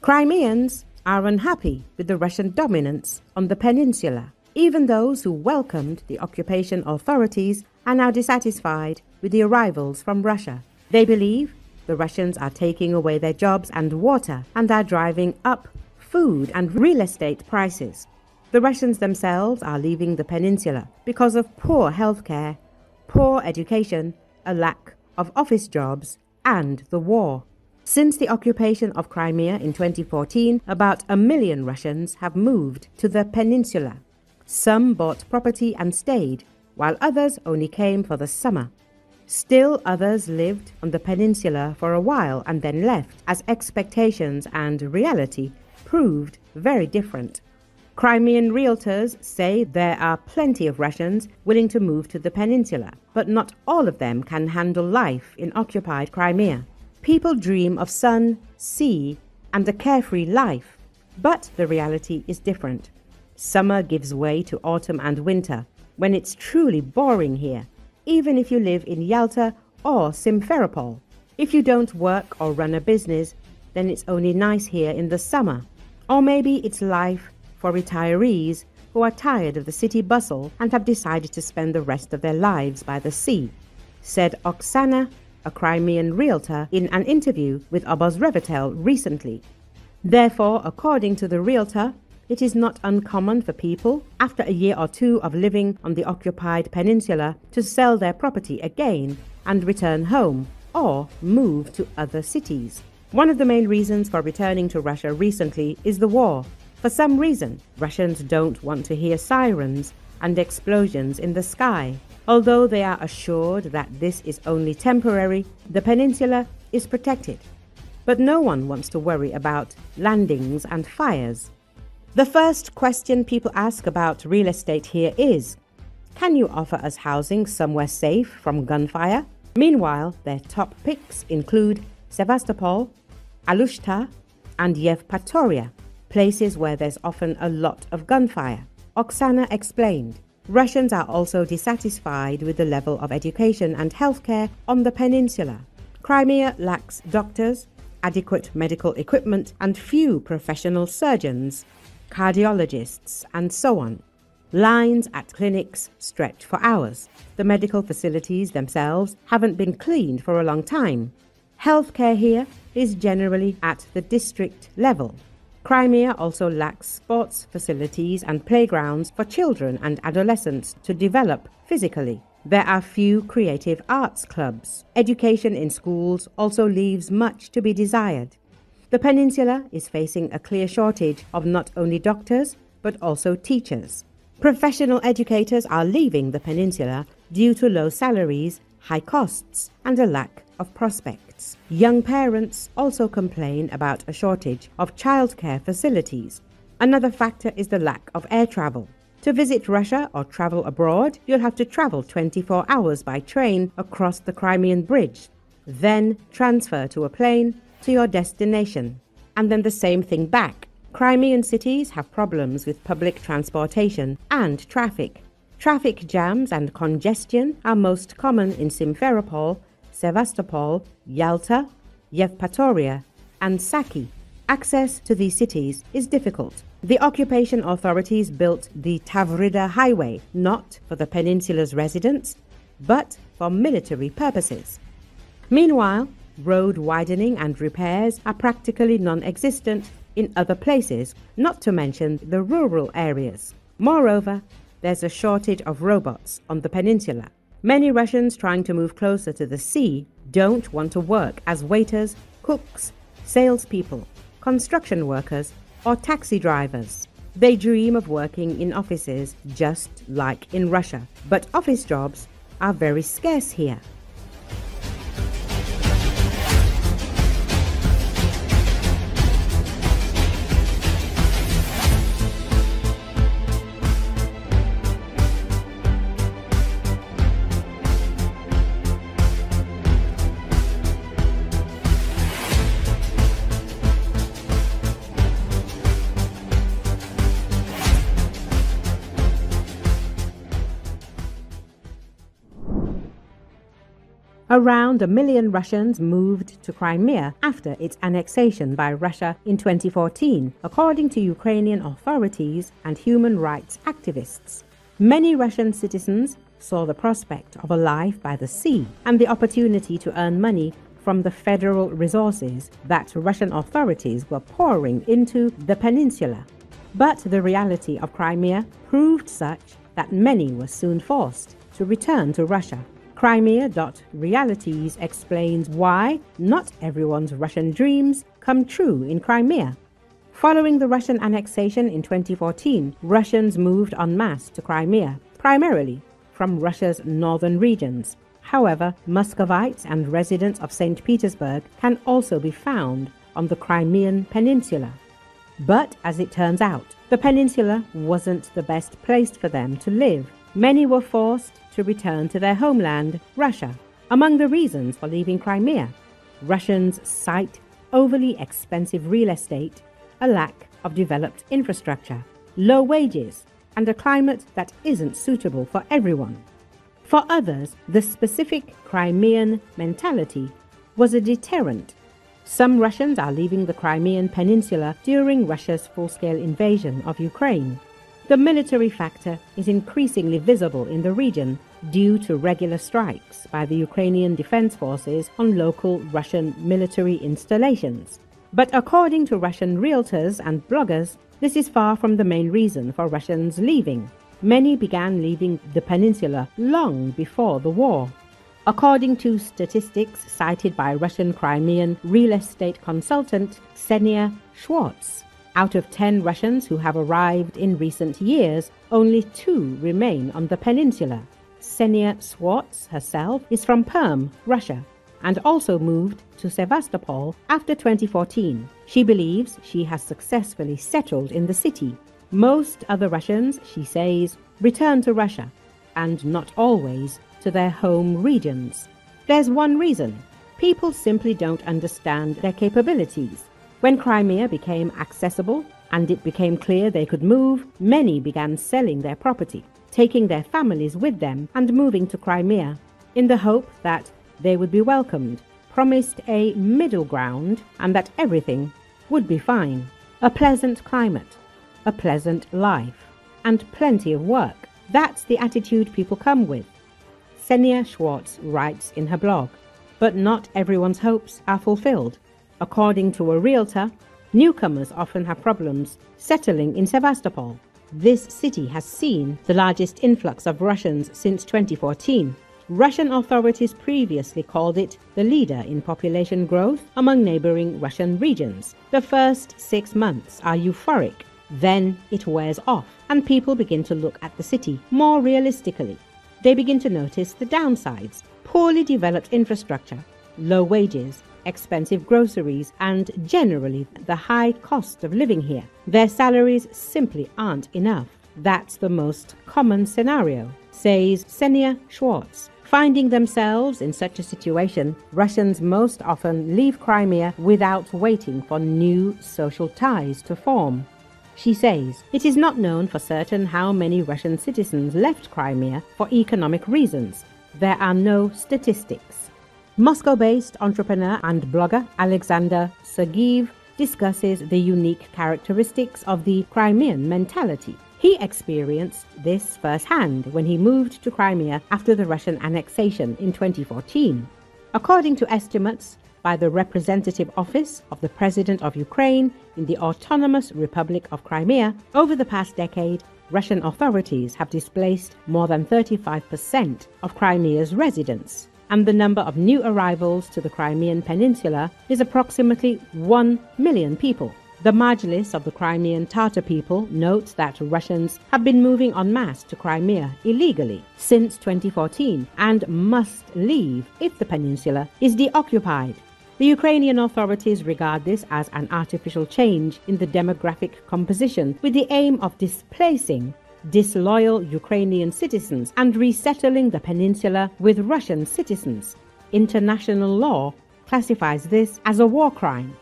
Crimeans are unhappy with the Russian dominance on the peninsula. Even those who welcomed the occupation authorities are now dissatisfied with the arrivals from Russia. They believe the Russians are taking away their jobs and water and are driving up food and real estate prices. The Russians themselves are leaving the peninsula because of poor healthcare, poor education, a lack of office jobs, and the war. Since the occupation of Crimea in 2014, about 1 million Russians have moved to the peninsula. Some bought property and stayed, while others only came for the summer. Still others lived on the peninsula for a while and then left, as expectations and reality proved very different. Crimean realtors say there are plenty of Russians willing to move to the peninsula, but not all of them can handle life in occupied Crimea. People dream of sun, sea, and a carefree life, but the reality is different. Summer gives way to autumn and winter, when it's truly boring here, even if you live in Yalta or Simferopol. If you don't work or run a business, then it's only nice here in the summer. Or maybe it's life for retirees who are tired of the city bustle and have decided to spend the rest of their lives by the sea, said Oksana, a Crimean realtor, in an interview with Obozrevatel recently. Therefore, according to the realtor, it is not uncommon for people, after a year or two of living on the occupied peninsula, to sell their property again and return home or move to other cities. One of the main reasons for returning to Russia recently is the war. For some reason, Russians don't want to hear sirens and explosions in the sky. Although they are assured that this is only temporary, the peninsula is protected. But no one wants to worry about landings and fires. The first question people ask about real estate here is, can you offer us housing somewhere safe from gunfire? Meanwhile, their top picks include Sevastopol, Alushta, and Yevpatoria, places where there's often a lot of gunfire. Oksana explained, Russians are also dissatisfied with the level of education and healthcare on the peninsula. Crimea lacks doctors, adequate medical equipment, and few professional surgeons, cardiologists, and so on. Lines at clinics stretch for hours. The medical facilities themselves haven't been cleaned for a long time. Healthcare here is generally at the district level. Crimea also lacks sports facilities and playgrounds for children and adolescents to develop physically. There are few creative arts clubs. Education in schools also leaves much to be desired. The peninsula is facing a clear shortage of not only doctors, but also teachers. Professional educators are leaving the peninsula due to low salaries, high costs, and a lack of prospects. Young parents also complain about a shortage of childcare facilities. Another factor is the lack of air travel. To visit Russia or travel abroad, you'll have to travel 24 hours by train across the Crimean bridge, then transfer to a plane to your destination, and then the same thing back. Crimean cities have problems with public transportation and traffic. Traffic jams and congestion are most common in Simferopol, Sevastopol, Yalta, Yevpatoria, and Saki. Access to these cities is difficult. The occupation authorities built the Tavrida highway not for the peninsula's residents, but for military purposes. Meanwhile, road widening and repairs are practically non-existent in other places, not to mention the rural areas. Moreover, there's a shortage of robots on the peninsula. Many Russians trying to move closer to the sea don't want to work as waiters, cooks, salespeople, construction workers, or taxi drivers. They dream of working in offices just like in Russia, but office jobs are very scarce here. Around 1 million Russians moved to Crimea after its annexation by Russia in 2014, according to Ukrainian authorities and human rights activists. Many Russian citizens saw the prospect of a life by the sea and the opportunity to earn money from the federal resources that Russian authorities were pouring into the peninsula. But the reality of Crimea proved such that many were soon forced to return to Russia. Crimea.realities explains why not everyone's Russian dreams come true in Crimea. Following the Russian annexation in 2014, Russians moved en masse to Crimea, primarily from Russia's northern regions. However, Muscovites and residents of St. Petersburg can also be found on the Crimean peninsula. But as it turns out, the peninsula wasn't the best place for them to live. Many were forced to return to their homeland, Russia. Among the reasons for leaving Crimea, Russians cite overly expensive real estate, a lack of developed infrastructure, low wages, and a climate that isn't suitable for everyone. For others, the specific Crimean mentality was a deterrent. Some Russians are leaving the Crimean peninsula during Russia's full-scale invasion of Ukraine. The military factor is increasingly visible in the region due to regular strikes by the Ukrainian defense forces on local Russian military installations. But according to Russian realtors and bloggers, this is far from the main reason for Russians leaving. Many began leaving the peninsula long before the war. According to statistics cited by Russian Crimean real estate consultant Ksenia Schwartz, out of 10 Russians who have arrived in recent years, only 2 remain on the peninsula. Ksenia Schwartz herself is from Perm, Russia, and also moved to Sevastopol after 2014. She believes she has successfully settled in the city. Most other Russians, she says, return to Russia, and not always to their home regions. There's one reason. People simply don't understand their capabilities. When Crimea became accessible and it became clear they could move, many began selling their property, taking their families with them and moving to Crimea in the hope that they would be welcomed, promised a middle ground, and that everything would be fine. A pleasant climate, a pleasant life, and plenty of work. That's the attitude people come with. Ksenia Schwartz writes in her blog, but not everyone's hopes are fulfilled. According to a realtor, newcomers often have problems settling in Sevastopol. This city has seen the largest influx of Russians since 2014. Russian authorities previously called it the leader in population growth among neighboring Russian regions. The first 6 months are euphoric. Then it wears off, and people begin to look at the city more realistically. They begin to notice the downsides: poorly developed infrastructure, low wages, expensive groceries, and generally the high cost of living here. Their salaries simply aren't enough. That's the most common scenario, says Ksenia Schwartz. Finding themselves in such a situation, Russians most often leave Crimea without waiting for new social ties to form. She says, it is not known for certain how many Russian citizens left Crimea for economic reasons. There are no statistics. Moscow-based entrepreneur and blogger Alexander Sergeyev discusses the unique characteristics of the Crimean mentality. He experienced this firsthand when he moved to Crimea after the Russian annexation in 2014. According to estimates by the Representative Office of the President of Ukraine in the Autonomous Republic of Crimea, over the past decade, Russian authorities have displaced more than 35% of Crimea's residents, and the number of new arrivals to the Crimean peninsula is approximately 1 million people. The Majlis of the Crimean Tatar people notes that Russians have been moving en masse to Crimea illegally since 2014 and must leave if the peninsula is deoccupied. The Ukrainian authorities regard this as an artificial change in the demographic composition with the aim of displacing disloyal Ukrainian citizens and resettling the peninsula with Russian citizens. International law classifies this as a war crime.